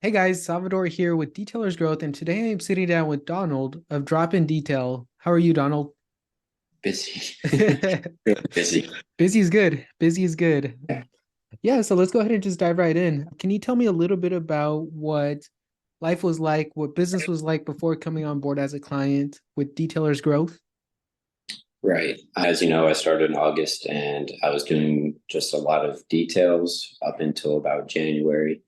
Hey guys, Salvador here with Detailers Growth, and today I'm sitting down with Donald of Drop in Detail. How are you, Donald? Busy. Really busy. Busy is good. Busy is good. Yeah, so let's go ahead and just dive right in. Can you tell me a little bit about what life was like, what business was like before coming on board as a client with Detailers Growth? Right. As you know, I started in August and I was doing just a lot of details up until about January.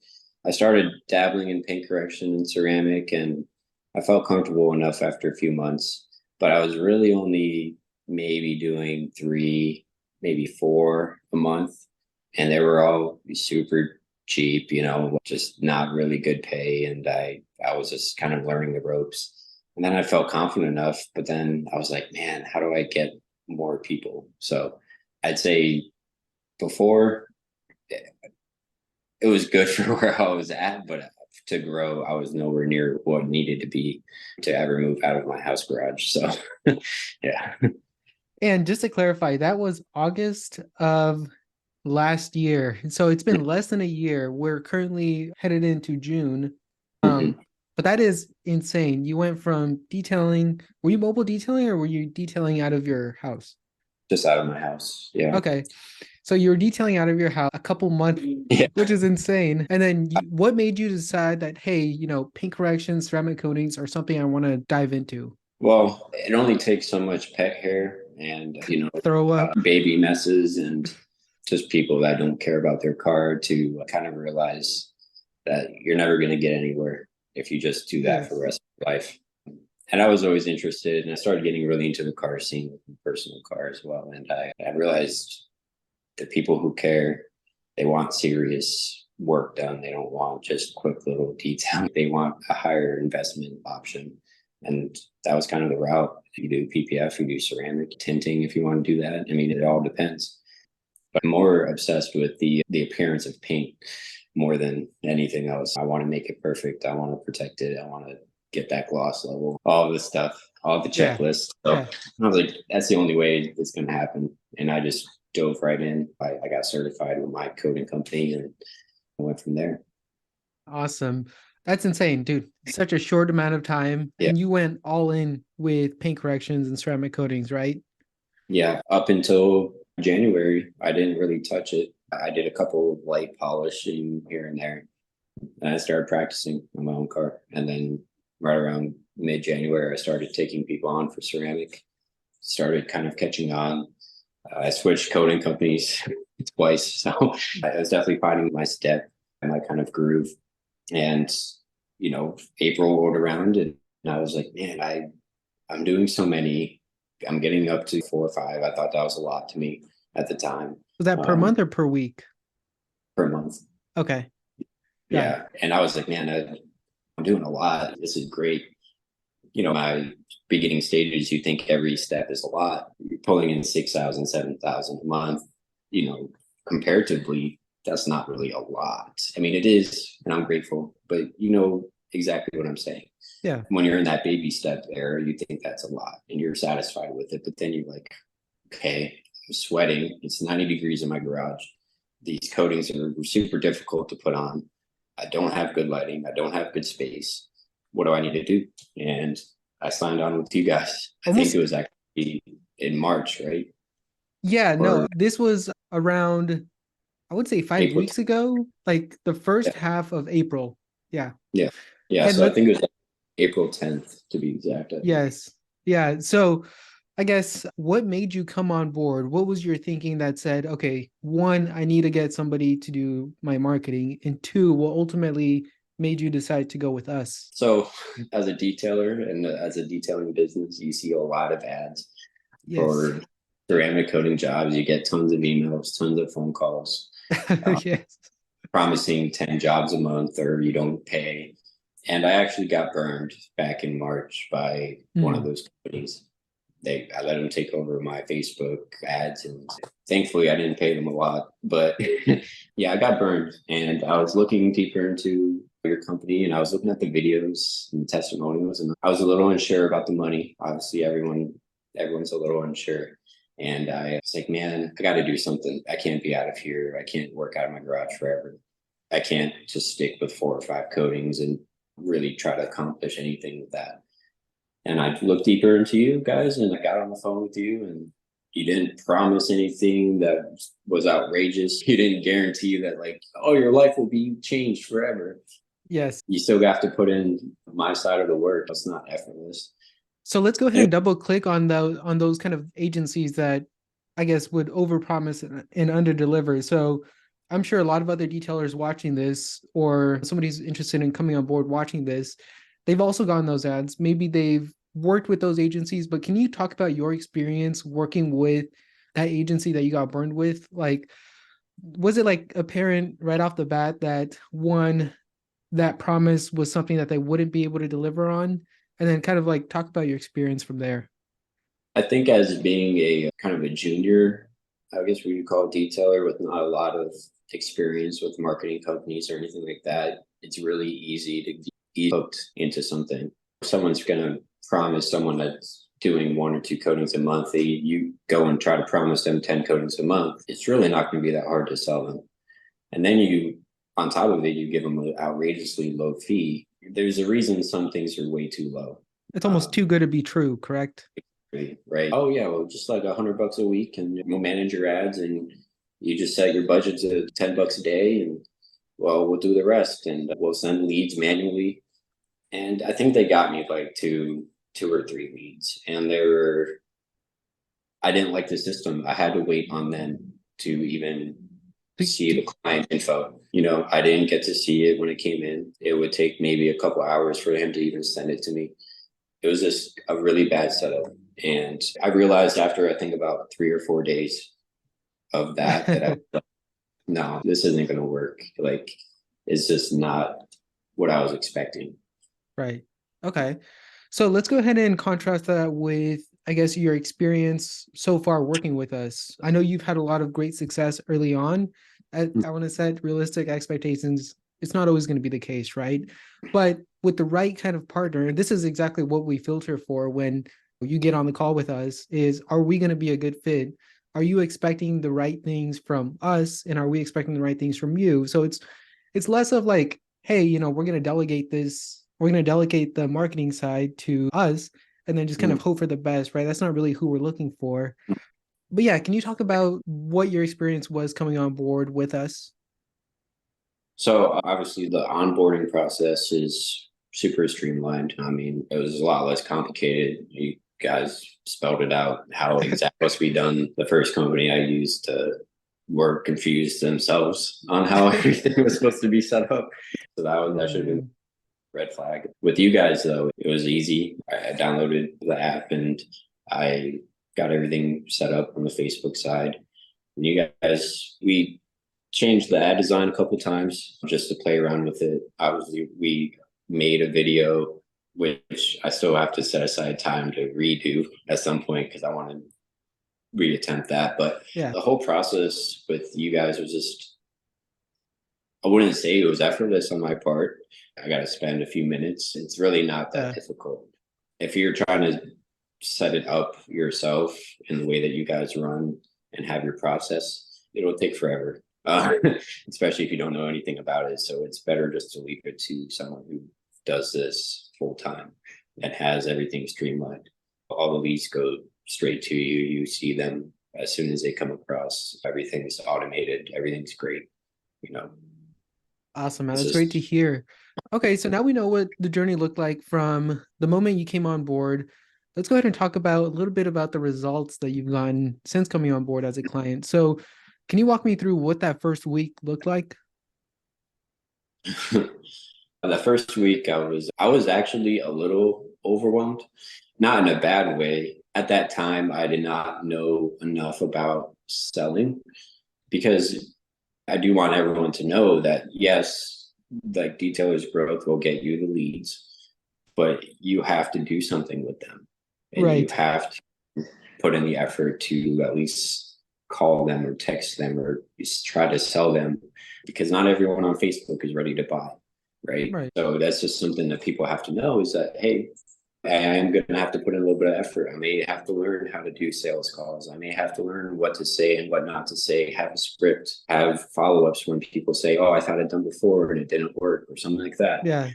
I started dabbling in paint correction and ceramic, and I felt comfortable enough after a few months, but I was really only maybe doing three, maybe four a month. And they were all super cheap, just not really good pay. And I was just kind of learning the ropes. And then I felt confident enough, but then I was like, man, how do I get more people? So I'd say before it was good for where I was at, but to grow, I was nowhere near what needed to be to ever move out of my house garage. So yeah, And just to clarify, that was August of last year. So it's been less than a year. We're currently headed into June. Um, Mhm. but that is insane. You went from detailing, were you mobile detailing or were you detailing out of your house? Just out of my house. Yeah. Okay. So you were detailing out of your house a couple months, Yeah. which is insane. And then what made you decide that, hey, paint corrections, ceramic coatings are something I want to dive into? Well, it only takes so much pet hair and, Throw up. baby messes and just people that don't care about their car to kind of realize that you're never going to get anywhere if you just do that for the Yes. rest of your life. And I was always interested, and I started getting really into the car scene, personal car as well. And I realized the people who care, they want serious work done. They don't want just quick little detail. They want a higher investment option. And that was kind of the route. You do PPF, you do ceramic tinting if you want to do that. I mean, it all depends. But I'm more obsessed with the appearance of paint more than anything else. I want to make it perfect. I want to protect it. I want to get that gloss level, all this stuff, all the Yeah. checklists. So Yeah. I was like, that's the only way it's going to happen. And I just dove right in. I got certified with my coding company and I went from there. Awesome. That's insane, dude. Such a short amount of time. Yeah. And you went all in with paint corrections and ceramic coatings, right? Yeah. Up until January, I didn't really touch it. I did a couple of light polishing here and there. And I started practicing on my own car. And then right around mid January, I started taking people on for ceramic, started kind of catching on. I switched coding companies twice. So I was definitely finding my step and my kind of groove. And, April rolled around and I was like, man, I'm doing so many. I'm getting up to four or five. I thought that was a lot to me at the time, Was that per um, month or per week? per month. Okay. Got it. Yeah. And I was like, man, I'm doing a lot. This is great. My beginning stages, you think every step is a lot. You're pulling in 6,000, 7,000 a month, you know, comparatively, that's not really a lot. I mean, it is, and I'm grateful, but you know exactly what I'm saying. Yeah. When you're in that baby step there, you think that's a lot and you're satisfied with it. But then you're like, okay, I'm sweating. It's 90 degrees in my garage. These coatings are super difficult to put on. I don't have good lighting. I don't have good space. What do I need to do? And I signed on with you guys. I think it Almost. was actually in March, right? Yeah. Or No, this was around, I would say five April. weeks ago, like the first Yeah. half of April. Yeah. Yeah. Yeah. And So I let, think it was like April 10th to be exact, I think. yes. Yeah. So I guess what made you come on board? What was your thinking that said, okay, one, I need to get somebody to do my marketing, and two, what ultimately made you decide to go with us? So as a detailer and as a detailing business, you see a lot of ads Yes. for ceramic coating jobs. You get tons of emails, tons of phone calls, uh, Yes. promising 10 jobs a month or you don't pay. And I actually got burned back in March by one of Hmm. those companies. I let them take over my Facebook ads, and thankfully I didn't pay them a lot. But yeah, I got burned, and I was looking deeper into your company, and I was looking at the videos and the testimonials, and I was a little unsure about the money. Obviously, everyone's a little unsure. And I was like, man, I got to do something. I can't be out of here. I can't work out of my garage forever. I can't just stick with 4 or 5 coatings and really try to accomplish anything with that. And I looked deeper into you guys and I got on the phone with you, and you didn't promise anything that was outrageous. You didn't guarantee that, like, oh, your life will be changed forever. Yes. You still have to put in my side of the work. It's not effortless. So let's go ahead and double click on those kind of agencies that I guess would overpromise and underdeliver. So I'm sure a lot of other detailers watching this, or somebody's interested in coming on board watching this, they've also gotten those ads. Maybe they've worked with those agencies, but can you talk about your experience working with that agency that you got burned with? Like, was it like apparent right off the bat that one, that promise was something that they wouldn't be able to deliver on? And then kind of like talk about your experience from there. I think as being a kind of a junior, I guess we could call it detailer with not a lot of experience with marketing companies or anything like that, it's really easy to get hooked into something. If someone's going to promise someone that's doing 1 or 2 coatings a month, you go and try to promise them 10 coatings a month. It's really not going to be that hard to sell them. And then on top of it, you give them an outrageously low fee. There's a reason some things are way too low. It's almost too good to be true, correct? Right. Oh yeah, well, just like $100 a week, and we'll manage your ads, and you just set your budget to $10 a day, and well, we'll do the rest, and we'll send leads manually. And I think they got me like two or three leads, and I didn't like the system. I had to wait on them to even see the client info. I didn't get to see it when it came in. It would take maybe a couple hours for him to even send it to me. It was just a really bad setup. And I realized after I think about 3 or 4 days of that no, this isn't going to work. Like, it's just not what I was expecting. Right. Okay. So let's go ahead and contrast that with, I guess, your experience so far working with us. I know you've had a lot of great success early on. I want to set realistic expectations. It's not always going to be the case, right? But with the right kind of partner, and this is exactly what we filter for when you get on the call with us, is are we going to be a good fit? Are you expecting the right things from us? And are we expecting the right things from you? So it's less of like, hey, we're going to delegate this, we're going to delegate the marketing side to us and then just kind of hope for the best, right? That's not really who we're looking for. But yeah, can you talk about what your experience was coming on board with us? So obviously the onboarding process is super streamlined. I mean, it was a lot less complicated. You guys spelled it out how exactly supposed to be done. The first company I used were confused themselves on how everything was supposed to be set up. So that should have been red flag. With you guys though, it was easy. I downloaded the app and I got everything set up on the Facebook side. And you guys, we changed the ad design a couple times just to play around with it. Obviously, we made a video which I still have to set aside time to redo at some point because I want to reattempt that. But Yeah. the whole process with you guys was just, I wouldn't say it was effortless on my part. I got to spend a few minutes. It's really not that difficult. If you're trying to set it up yourself in the way that you guys run and have your process, it'll take forever. Especially if you don't know anything about it. So it's better just to leave it to someone who does this full time and has everything streamlined. All the leads go straight to you. You see them as soon as they come across. Everything's automated. Everything's great. Awesome, man. It's That's great to just hear. Okay, so now we know what the journey looked like from the moment you came on board. Let's go ahead and talk about a little bit about the results that you've gotten since coming on board as a client. So, can you walk me through what that first week looked like? the first week I was actually a little overwhelmed, not in a bad way. At that time, I did not know enough about selling because I do want everyone to know that yes, like detailers growth will get you the leads, but you have to do something with them and you Right. have to put in the effort to at least call them or text them or just try to sell them because not everyone on Facebook is ready to buy. Right. Right. So that's just something that people have to know is that, hey, I am going to have to put in a little bit of effort. I may have to learn how to do sales calls. I may have to learn what to say and what not to say, have a script, have follow-ups when people say, oh, I thought I'd done before and it didn't work or something like that. Yeah.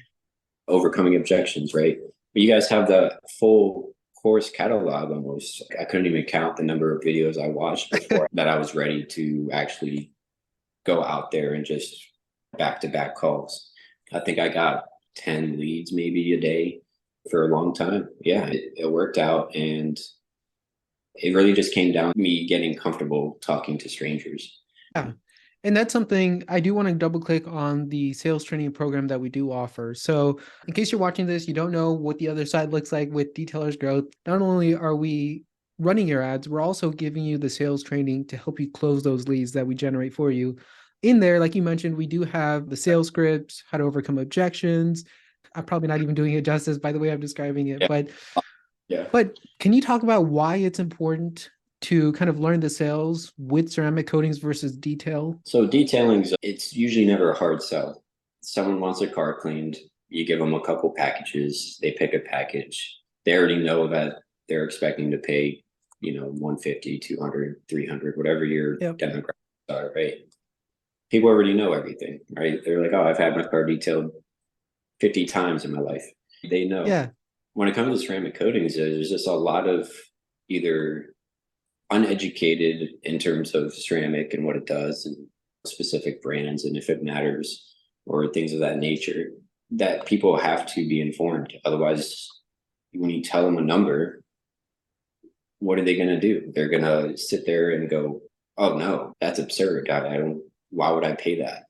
Overcoming objections, right? But you guys have the full course catalog almost. I couldn't even count the number of videos I watched before that I was ready to actually go out there and just back to back calls. I think I got 10 leads maybe a day for a long time. Yeah, it worked out. And it really just came down to me getting comfortable talking to strangers. Yeah. And that's something I do want to double click on the sales training program that we do offer. So, in case you're watching this, you don't know what the other side looks like with Detailers Growth. Not only are we running your ads, we're also giving you the sales training to help you close those leads that we generate for you. In there, like you mentioned, we do have the sales scripts, how to overcome objections. I'm probably not even doing it justice by the way I'm describing it, Yeah. but Yeah. can you talk about why it's important to kind of learn the sales with ceramic coatings versus detail? So detailing, it's usually never a hard sell. Someone wants their car cleaned, you give them a couple packages, they pick a package. They already know that they're expecting to pay, 150, 200, 300, whatever your Yep. demographics are, right? People already know everything, right? They're like, oh, I've had my car detailed 50 times in my life. They know. Yeah. When it comes to ceramic coatings, there's just a lot of either uneducated in terms of ceramic and what it does and specific brands and if it matters or things of that nature that people have to be informed. Otherwise, when you tell them a number, what are they going to do? They're going to sit there and go, oh no, that's absurd. I don't, why would I pay that?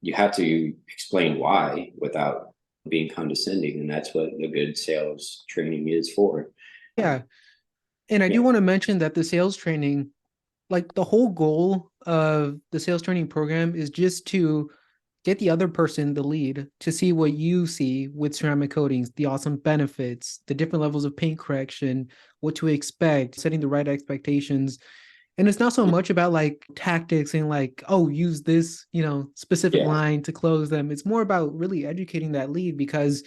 You have to explain why without being condescending. And that's what the good sales training is for. Yeah. And I Yeah. do want to mention that the sales training, like the whole goal of the sales training program is just to get the other person, the lead, to see what you see with ceramic coatings, the awesome benefits, the different levels of paint correction, what to expect, setting the right expectations. And it's not so much about like tactics and like, oh, use this, specific Yeah. line to close them. It's more about really educating that lead because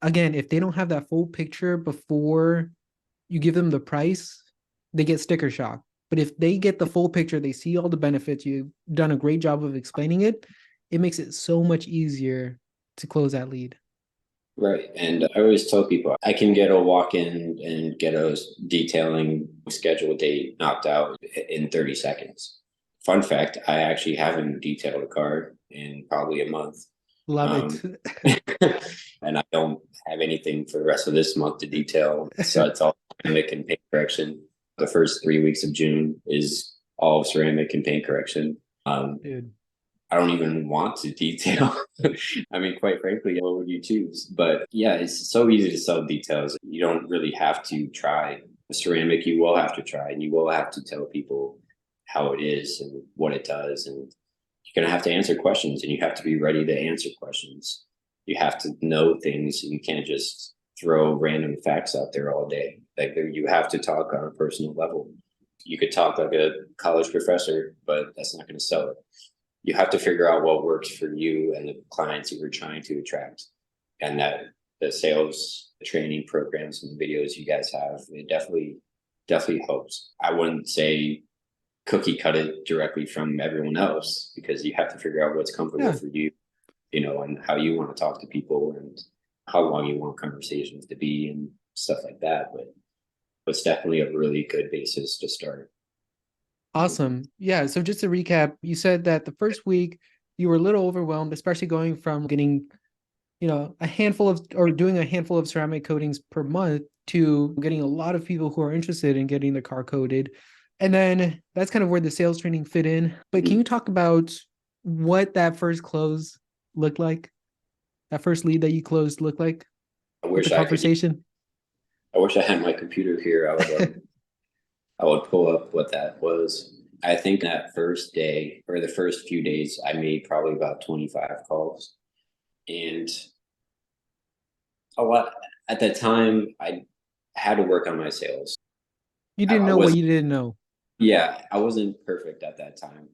again, if they don't have that full picture before you give them the price, they get sticker shock. But if they get the full picture, they see all the benefits, you've done a great job of explaining it, it makes it so much easier to close that lead. Right. And I always tell people I can get a walk in and get a detailing schedule date knocked out in 30 seconds. Fun fact, I actually haven't detailed a car in probably a month. Love it. Um, and I don't have anything for the rest of this month to detail. So it's all ceramic and paint correction. The first 3 weeks of June is all ceramic and paint correction. Dude. I don't even want to detail. I mean, quite frankly, what would you choose? But yeah, it's so easy to sell details. You don't really have to try. Ceramic, you will have to try, and you will have to tell people how it is and what it does. And you're going to have to answer questions, and you have to be ready to answer questions. You have to know things. You can't just throw random facts out there all day. Like you have to talk on a personal level. You could talk like a college professor, but that's not going to sell it. You have to figure out what works for you and the clients you were trying to attract. And that the sales training programs and the videos you guys have, it definitely helps. I wouldn't say cookie cut it directly from everyone else because you have to figure out what's comfortable Yeah. for you, and how you want to talk to people and how long you want conversations to be and stuff like that. But it's definitely a really good basis to start. Awesome. Yeah. So just to recap, you said that the first week you were a little overwhelmed, especially going from getting, a handful of or doing a handful of ceramic coatings per month to getting a lot of people who are interested in getting the car coated. And then that's kind of where the sales training fit in. But can you talk about what that first close looked like? That first lead that you closed looked like I with the wish I could. conversation? I wish I had my computer here. I would pull up what that was. I think that first day or the first few days, I made probably about 25 calls. And a lot at that time, I had to work on my sales. You I, didn't I know what was, you didn't know. yeah, I wasn't perfect at that time.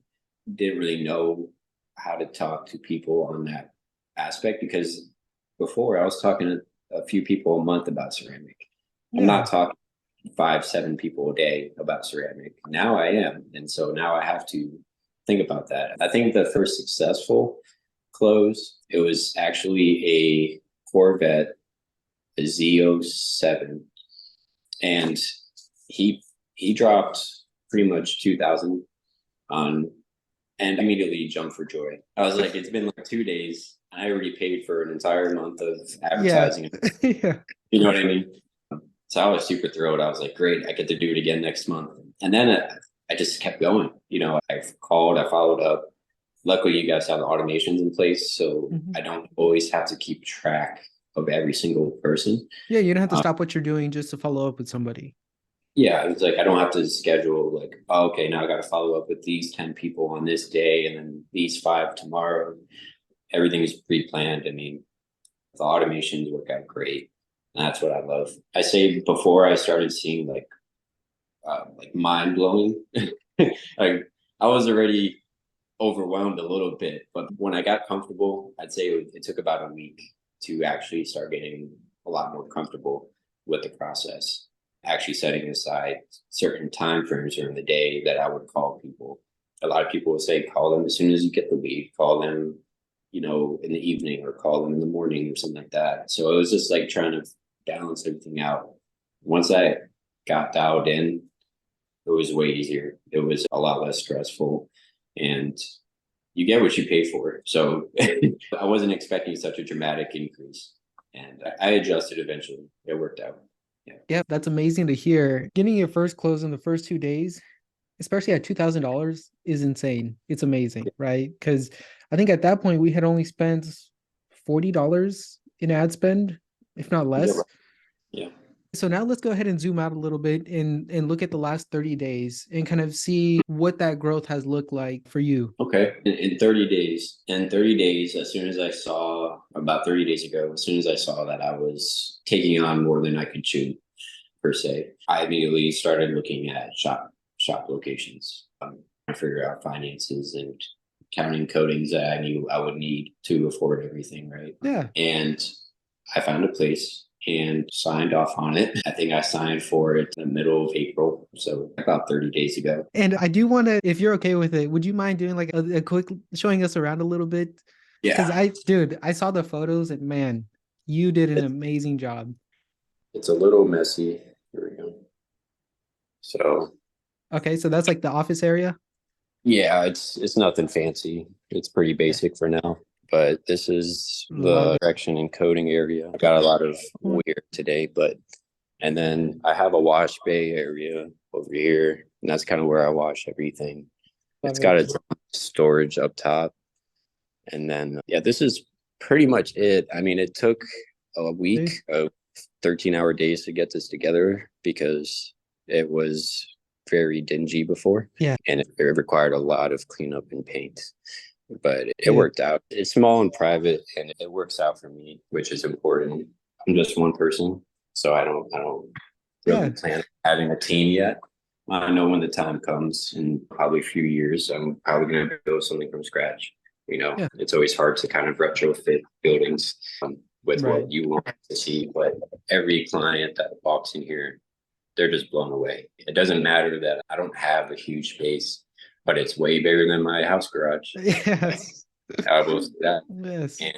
Didn't really know how to talk to people on that aspect because before I was talking to a few people a month about ceramic. I'm Yeah. not talking 5, 7 people a day about ceramic. Now I am. And so now I have to think about that. I think the first successful close, it was actually a Corvette, a Z07. And he dropped pretty much 2,000 on, and immediately jumped for joy. I was like, it's been like 2 days. I already paid for an entire month of Yeah. advertising. Yeah. You know what I mean? So I was super thrilled. I was like, great, I get to do it again next month. And then I just kept going. I called, I followed up. Luckily, you guys have the automations in place, so Mhm. I don't always have to keep track of every single person. Yeah, you don't have to Um, stop what you're doing just to follow up with somebody. yeah, it's like I don't have to schedule like, oh, okay, now I got to follow up with these 10 people on this day and then these 5 tomorrow. Everything is pre-planned. I mean, the automations work out great. And that's what I love. I say before I started seeing like mind blowing, like I was already overwhelmed a little bit, but when I got comfortable, I'd say it took about a week to actually start getting a lot more comfortable with the process. Actually setting aside certain time frames during the day that I would call people. A lot of people would say call them as soon as you get the lead, call them, in the evening or call them in the morning or something like that. So it was just like trying to balance everything out. Once I got dialed in, it was way easier. It was a lot less stressful, and you get what you pay for. So I wasn't expecting such a dramatic increase, and I adjusted eventually. It worked out. Yeah. Yeah, that's amazing to hear. Getting your first close in the first 2 days, especially at $2,000, is insane. It's amazing, right? Because I think at that point we had only spent $40 in ad spend, if not Yeah. less. Yeah. So now let's go ahead and zoom out a little bit and look at the last 30 days and kind of see what that growth has looked like for you. Okay. In 30 days, as soon as I saw about 30 days ago, as soon as I saw that I was taking on more than I could chew, per se, I immediately started looking at shop locations. I figure out finances and counting coatings that I knew I would need to afford everything, right? Yeah. And I found a place and signed off on it. I think I signed for it in the middle of April, so about 30 days ago. And I do want to, if you're okay with it, would you mind doing like a quick showing us around a little bit? Because Yeah, dude, I saw the photos and man, you did an it's, amazing job. it's a little messy. Here we go. So Okay, so that's like the office area. yeah, it's nothing fancy. It's pretty Yeah, basic for now. But this is love the it. correction and coding area. I got a lot of weird today, but and then I have a wash bay area over here, and that's kind of where I wash everything. It's Love got it. its own storage up top, and then yeah, this is pretty much it. I mean, it took a week See? of 13-hour days to get this together because it was very dingy before, Yeah, and it required a lot of cleanup and paint. But it good. worked out. It's small and private, and it works out for me, which is important. I'm just one person, so I don't really Yeah, plan on having a team yet. I know when the time comes in probably a few years, I'm probably going to build something from scratch. yeah, It's always hard to kind of retrofit buildings with right. what you want to see, but every client that walks in here, they're just blown away. It doesn't matter that I don't have a huge space, but it's way bigger than my house garage. Yes. I will say that. Yes. And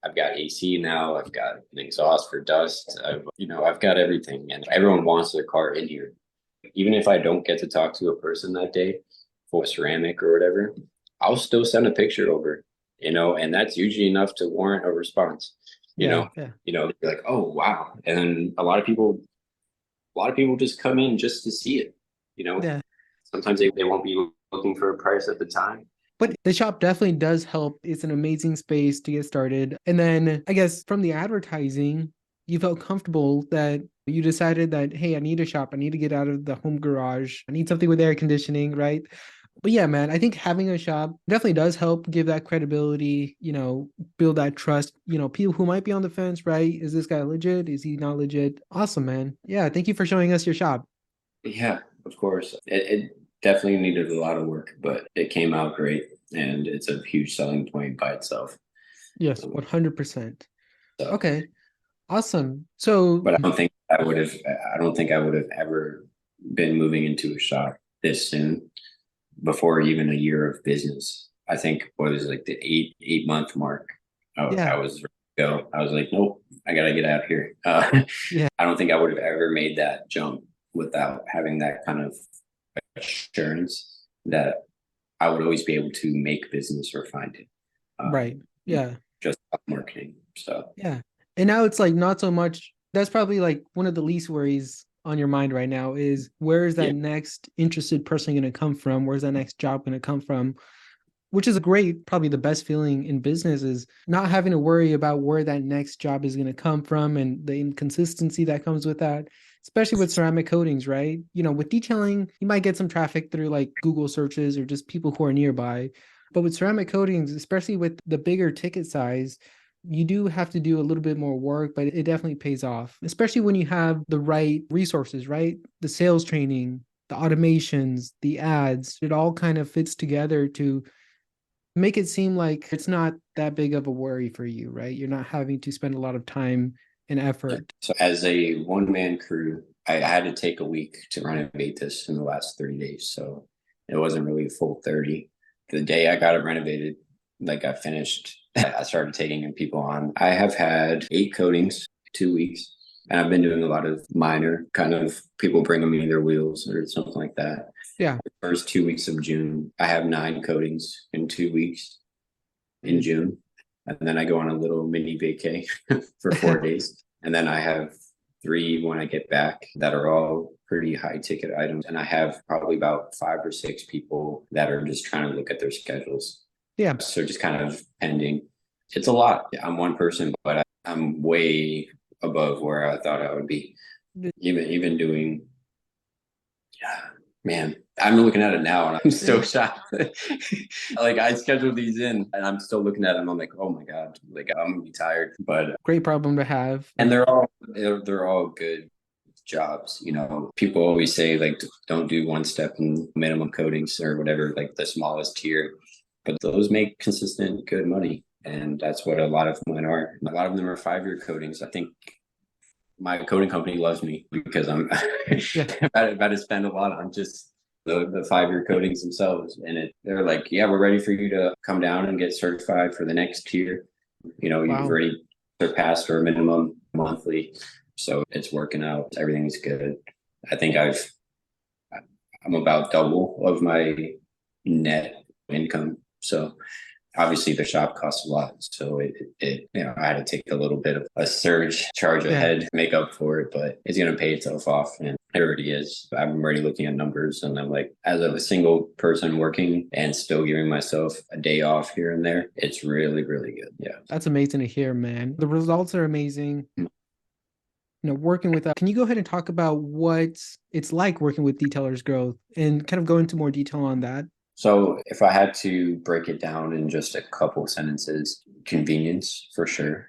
I've got AC now. I've got an exhaust for dust. I've got everything, and everyone wants their car in here. Even if I don't get to talk to a person that day for ceramic or whatever, I'll still send a picture over, and that's usually enough to warrant a response. You Yeah, know, yeah, they're like, oh wow. And then a lot of people just come in just to see it. You know, yeah. sometimes they won't be looking for a price at the time. But the shop definitely does help. It's an amazing space to get started. And then I guess from the advertising, you felt comfortable that you decided that, hey, I need a shop. I need to get out of the home garage. I need something with air conditioning, right? But yeah, man, I think having a shop definitely does help give that credibility, build that trust. People who might be on the fence, right? Is this guy legit? Is he not legit? Awesome, man. Yeah, thank you for showing us your shop. Yeah, of course. It definitely needed a lot of work, but it came out great, and it's a huge selling point by itself. Yes, Um, 100%. so Okay. Awesome. So But I don't think I would have ever been moving into a shop this soon before even a year of business. I think what was like the eight month mark. I yeah, was ready to go. I was like, nope, I gotta get out here. yeah, I don't think I would have ever made that jump without having that kind of assurance that I would always be able to make business or find it. right. Um, Yeah. just marketing. So Yeah. And now it's like not so much, that's probably like one of the least worries on your mind right now is where is that yeah, next interested person going to come from? Where's that next job going to come from? Which is a great, probably the best feeling in business is not having to worry about where that next job is going to come from and the inconsistency that comes with that, especially with ceramic coatings, right? You know, with detailing, you might get some traffic through like Google searches or just people who are nearby. But with ceramic coatings, especially with the bigger ticket size, you do have to do a little bit more work, but it definitely pays off, especially when you have the right resources, right? The sales training, the automations, the ads, it all kind of fits together to make it seem like it's not that big of a worry for you, right? You're not having to spend a lot of time and yeah. effort. So as a one man crew, I had to take a week to renovate this in the last 30 days. So it wasn't really a full 30. The day I got it renovated, like I finished, I started taking people on. I have had 8 coatings, 2 weeks, and I've been doing a lot of minor kind of people bringing me their wheels or something like that. Yeah. First 2 weeks of June, I have 9 coatings in 2 weeks in June. And then I go on a little mini vacay for 4 days. And then I have 3 when I get back that are all pretty high ticket items. And I have probably about 5 or 6 people that are just trying to look at their schedules. Yeah. So just kind of pending. It's a lot. I'm one person, but I'm way above where I thought I would be. Even doing, yeah, man, I'm looking at it now and I'm so shocked. Like I scheduled these in and I'm still looking at them. I'm like, oh my God, like I'm gonna be tired. But Great problem to have. and they're all good jobs. You know, people always say like don't do one step in minimum coatings or whatever, like the smallest tier. But those make consistent good money. And that's what a lot of mine are. A lot of them are 5 year coatings. I think my coding company loves me because I'm Yeah. about to spend a lot on just the 5 year codings themselves. And they're like, yeah, we're ready for you to come down and get certified for the next tier. You know, you've Wow. already surpassed our minimum monthly. So it's working out. Everything's good. I think I'm about double of my net income. So obviously the shop costs a lot, so I had to take a little bit of a surge charge Yeah. ahead, make up for it, but it's going to pay itself off, and it already is. I'm already looking at numbers, and I'm like, as of a single person working and still giving myself a day off here and there, it's really really good. Yeah. That's amazing to hear, man. The results are amazing. You know, working with can you go ahead and talk about what it's like working with Detailers Growth and kind of go into more detail on that? So if I had to break it down in just a couple sentences, convenience for sure.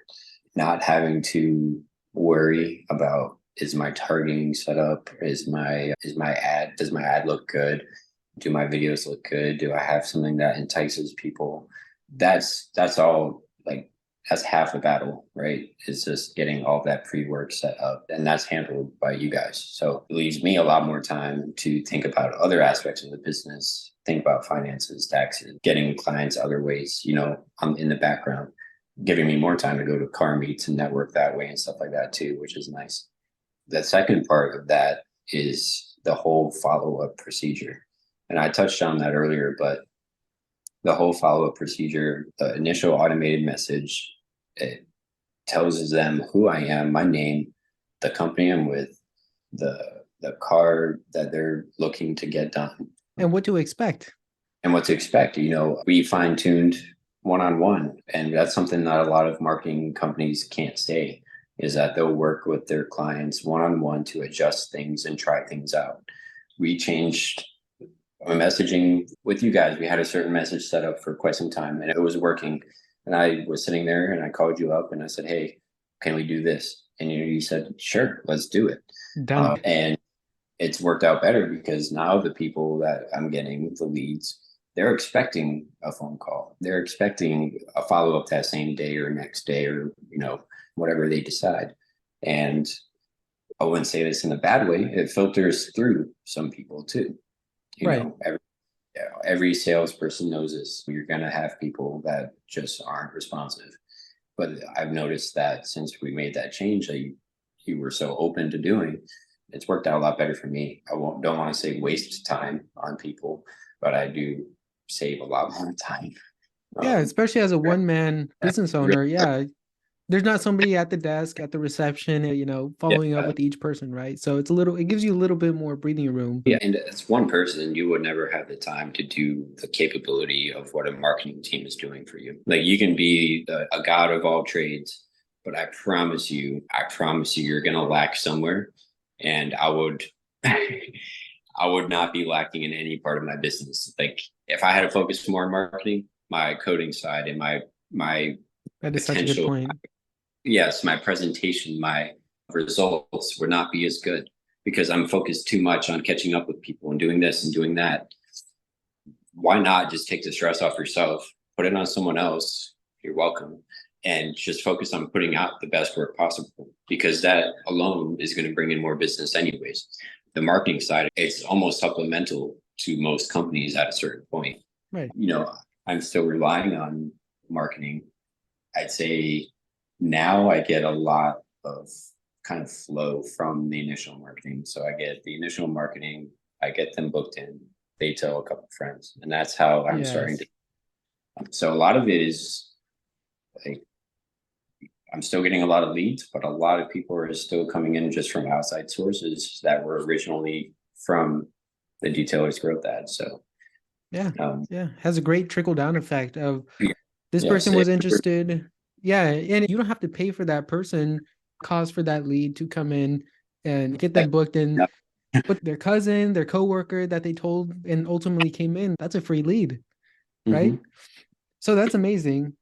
Not having to worry about is my targeting set up? Does my ad look good? Do my videos look good? Do I have something that entices people? That's all like that's half the battle, right? It's just getting all that pre-work set up. And that's handled by you guys. So it leaves me a lot more time to think about other aspects of the business, think about finances, taxes, getting clients other ways. You know, I'm in the background, giving me more time to go to car meets and network that way and stuff like that too, which is nice. The second part of that is the whole follow-up procedure. And I touched on that earlier, but the whole follow-up procedure, the initial automated message, it tells them who I am, my name, the company I'm with, the car that they're looking to get done, And what to expect. and what to expect. You know, we fine-tuned one-on-one, and that's something that a lot of marketing companies can't say, is that they'll work with their clients one-on-one to adjust things and try things out. We changed messaging with you guys. We had a certain message set up for quite some time and it was working. And I was sitting there and I called you up and I said, hey, can we do this? And you said, sure, let's do it. Done. And it's worked out better because now the people that I'm getting, the leads, they're expecting a phone call. They're expecting a follow up that same day or next day or, you know, whatever they decide. And I wouldn't say this in a bad way. It filters through some people too. You Right. know, every salesperson knows this. You're going to have people that just aren't responsive. But I've noticed that since we made that change that you were so open to doing, it's worked out a lot better for me. Don't want to say waste time on people, but I do save a lot more time. Yeah, Um, especially as a one-man business really, owner. Yeah, there's not somebody at the desk, at the reception, following up yeah, with each person, right? So it gives you a little bit more breathing room. yeah, and as one person, you would never have the time to do the capability of what a marketing team is doing for you. Like you can be a god of all trades, but I promise you, you're gonna lack somewhere. And I would, I would not be lacking in any part of my business. Like if I had to focus more on marketing, my coding side and my That is such a good potential, point. yes, my presentation, my results would not be as good because I'm focused too much on catching up with people and doing this and doing that. Why not just take the stress off yourself, put it on someone else? You're welcome. And just focus on putting out the best work possible because that alone is going to bring in more business, anyways. The marketing side, it's almost supplemental to most companies at a certain point. Right. You know, I'm still relying on marketing. I'd say now I get a lot of kind of flow from the initial marketing. So I get the initial marketing, I get them booked in, they tell a couple of friends, and that's how I'm starting to. Yes. So a lot of it is like I'm still getting a lot of leads, but a lot of people are still coming in just from outside sources that were originally from the detailers growth ad. So Yeah. um, Yeah. Has a great trickle down effect of this yes, person was interested. Yeah. And you don't have to pay for that person, cost for that lead to come in and get them booked in. But their cousin, their coworker that they told and ultimately came in, that's a free lead, right? mm-hmm. So that's amazing.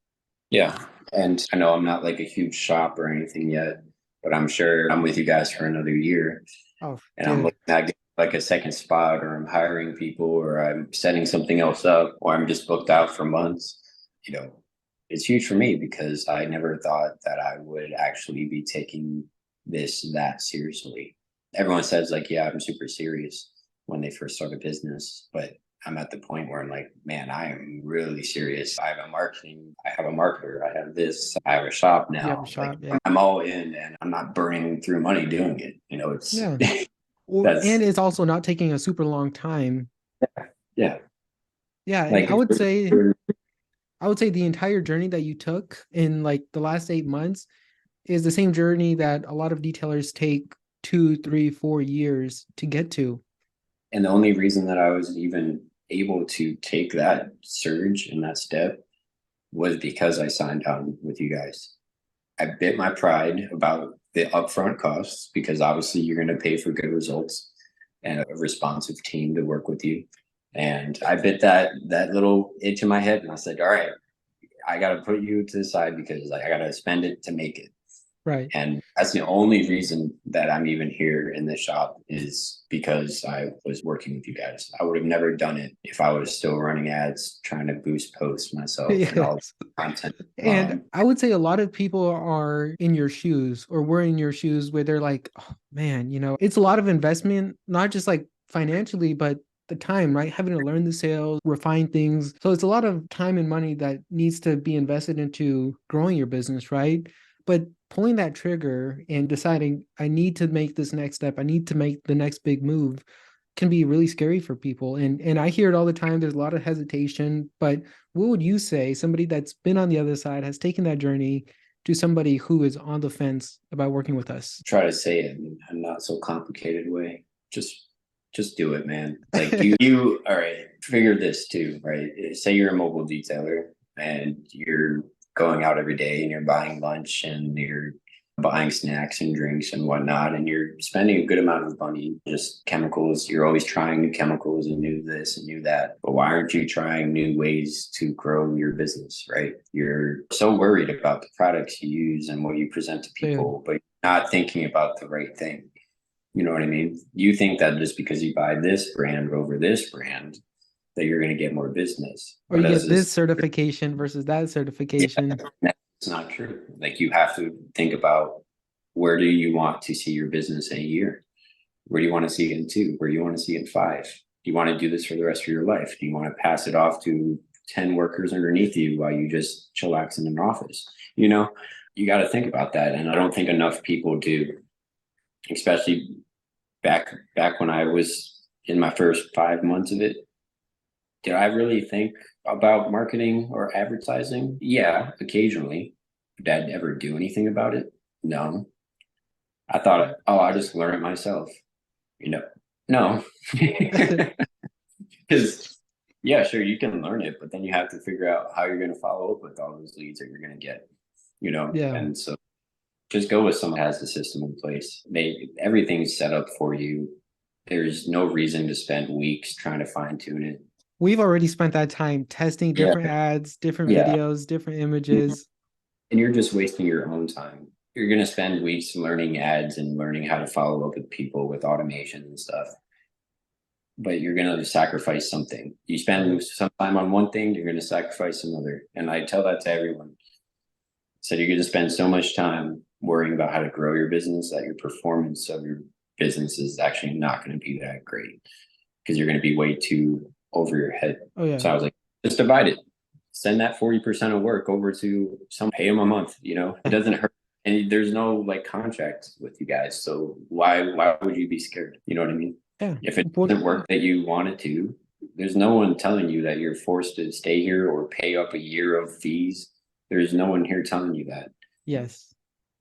Yeah. And I know I'm not like a huge shop or anything yet, but I'm sure I'm with you guys for another year. Oh, And I'm dude. looking at getting like a second spot, or I'm hiring people, or I'm setting something else up, or I'm just booked out for months. You know, it's huge for me because I never thought that I would actually be taking this that seriously. Everyone says, like, yeah, I'm super serious when they first start a business, but I'm at the point where I'm like, man, I am really serious. I have a marketing, I have a marketer, I have this, I have a shop You have a now. Like shop, yeah. I'm all in and I'm not burning through money doing it. You know, it's Yeah. Or and that's it's also not taking a super long time. yeah. Yeah, and Like I would say the entire journey that you took in like the last 8 months is the same journey that a lot of detailers take 2, 3, 4 years to get to. and the only reason that I was even able to take that surge and that step was because I signed on with you guys. I bit my pride about the upfront costs because obviously you're going to pay for good results and a responsive team to work with you. And I bit that little itch in my head, and I said, "All right, I got to put you to the side because like, I got to spend it to make it." Right. And that's the only reason that I'm even here in this shop is because I was working with you guys. I would have never done it if I was still running ads, trying to boost posts myself and all Yes. the content. And I would say a lot of people are in your shoes or were in your shoes where they're like, oh man, it's a lot of investment, not just like financially, but the time, right? Having to learn the sales, refine things. So it's a lot of time and money that needs to be invested into growing your business, right? But pulling that trigger and deciding, I need to make this next step, I need to make the next big move can be really scary for people. And I hear it all the time. There's a lot of hesitation, but what would you say somebody that's been on the other side has taken that journey to somebody who is on the fence about working with us? Try to say it in a not so complicated way. Just do it, man. Like you all right, figure this too, right? Say you're a mobile detailer and you're going out every day and you're buying lunch and you're buying snacks and drinks and whatnot, and you're spending a good amount of money, just chemicals. You're always trying new chemicals and new this and new that. But why aren't you trying new ways to grow your business, right? You're so worried about the products you use and what you present to Dude. people, but you're not thinking about the right thing. You know what I mean? You think that just because you buy this brand over this brand, that you're going to get more business. Or But you as get this this, certification versus that yeah, certification. it's not true. Like you have to think about Where do you want to see your business in a year? Where do you want to see it in 2? Where do you want to see it in 5? Do you want to do this for the rest of your life? Do you want to pass it off to 10 workers underneath you while you just chillax in an office? You know, you got to think about that. And I don't think enough people do, especially back when I was in my first 5 months of it. Did I really think about marketing or advertising? Yeah, occasionally. Did I ever do anything about it? No. I thought, oh, I just learn it myself. No. Because yeah, sure, you can learn it, but then you have to figure out how you're going to follow up with all those leads that you're going to get, Yeah. and so just go with someone who has the system in place. Everything's set up for you. There's no reason to spend weeks trying to fine tune it. We've already spent that time testing Yeah, different ads, different yeah. videos, different images. And you're just wasting your own time. You're going to spend weeks learning ads and learning how to follow up with people with automation and stuff. But you're going to sacrifice something. You spend some time on one thing, you're going to sacrifice another. And I tell that to everyone. So you're going to spend so much time worrying about how to grow your business that your performance of your business is actually not going to be that great because you're going to be way too over your head. Oh yeah. So I was like, just divide it. Send that 40% of work over to pay them a month. It doesn't hurt. And there's no like contract with you guys. So why would you be scared? You know what I mean? Yeah. If it doesn't work that you want it to, there's no one telling you that you're forced to stay here or pay up a year of fees. There's no one here telling you that. Yes.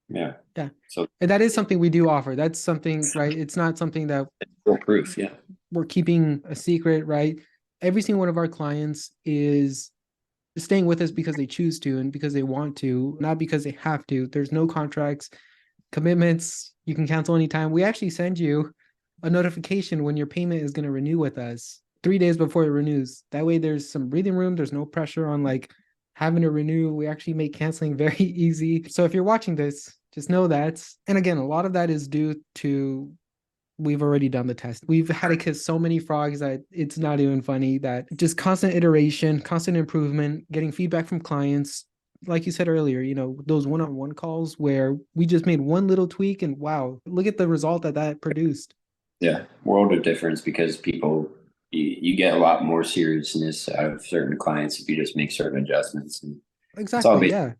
Yeah. Yeah. So and that is something we do offer. That's something, right? It's not something that full proof. Yeah. we're keeping a secret, right? Every single one of our clients is staying with us because they choose to and because they want to, not because they have to. There's no contracts, commitments. You can cancel anytime. We actually send you a notification when your payment is going to renew with us 3 days before it renews. That way there's some breathing room. There's no pressure on like having to renew. We actually make canceling very easy. So if you're watching this, just know that. And again, a lot of that is due to we've already done the test. We've had to kiss so many frogs that it's not even funny. That just constant iteration, constant improvement, getting feedback from clients. Like you said earlier, those one-on-one calls where we just made one little tweak and wow, look at the result that produced. Yeah. World of difference because you get a lot more seriousness out of certain clients if you just make certain adjustments. And it's all Exactly. based, Yeah.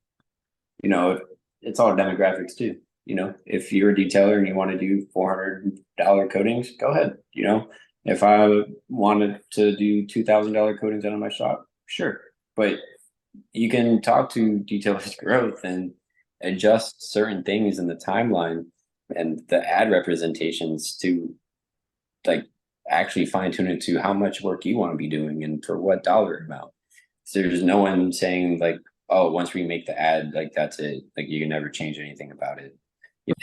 you know, it's all demographics too. If you're a detailer and you want to do $400 coatings, go ahead. If I wanted to do $2,000 coatings out of my shop, sure. But you can talk to detailers growth and adjust certain things in the timeline and the ad representations to like actually fine tune it to how much work you want to be doing and for what dollar amount. So there's no one saying like, oh, once we make the ad, like that's it. Like you can never change anything about it.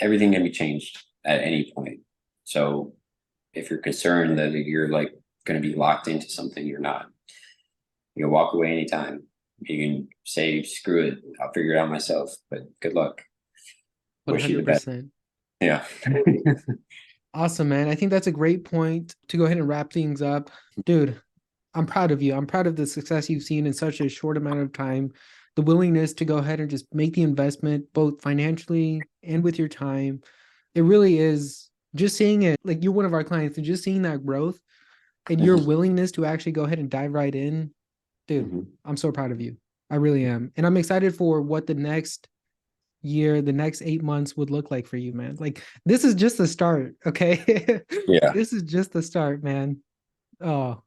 Everything can be changed at any point. So if you're concerned that you're like going to be locked into something, you're not. You can walk away anytime. You can say, screw it, I'll figure it out myself. But good luck. Wish you the best. 100%. Yeah. Awesome, man. I think that's a great point to go ahead and wrap things up. Dude, I'm proud of you. I'm proud of the success you've seen in such a short amount of time. The willingness to go ahead and just make the investment, both financially and with your time. It really is just seeing it, like you're one of our clients, and just seeing that growth and your willingness to actually go ahead and dive right in. Dude, I'm so proud of you. I really am. And I'm excited for what the next year, the next 8 months would look like for you, man. Like this is just the start, okay? Yeah. This is just the start, man. Oh,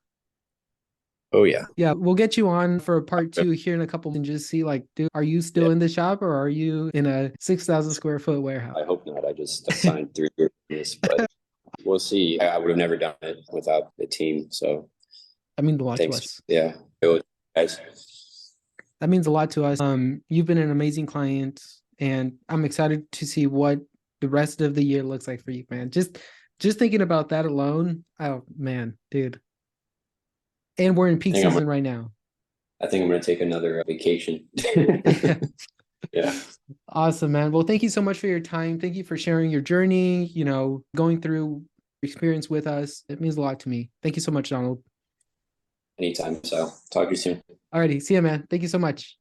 Oh yeah. yeah, we'll get you on for a part two here in a couple and just see like, dude, are you still in the shop or are you in a 6,000 square foot warehouse? I hope not. I just signed 3 years for this, but we'll see. I would have never done it without the team. So That means a lot to thanks. us. Yeah. It was, guys. That means a lot to us. You've been an amazing client and I'm excited to see what the rest of the year looks like for you, man. Just thinking about that alone. Oh man, dude. And we're in peak season right now. I think I'm going to take another vacation. Yeah. Awesome, man. Well, thank you so much for your time. Thank you for sharing your journey, going through experience with us. It means a lot to me. Thank you so much, Donald. Anytime. So talk to you soon. Alrighty. See ya, man. Thank you so much.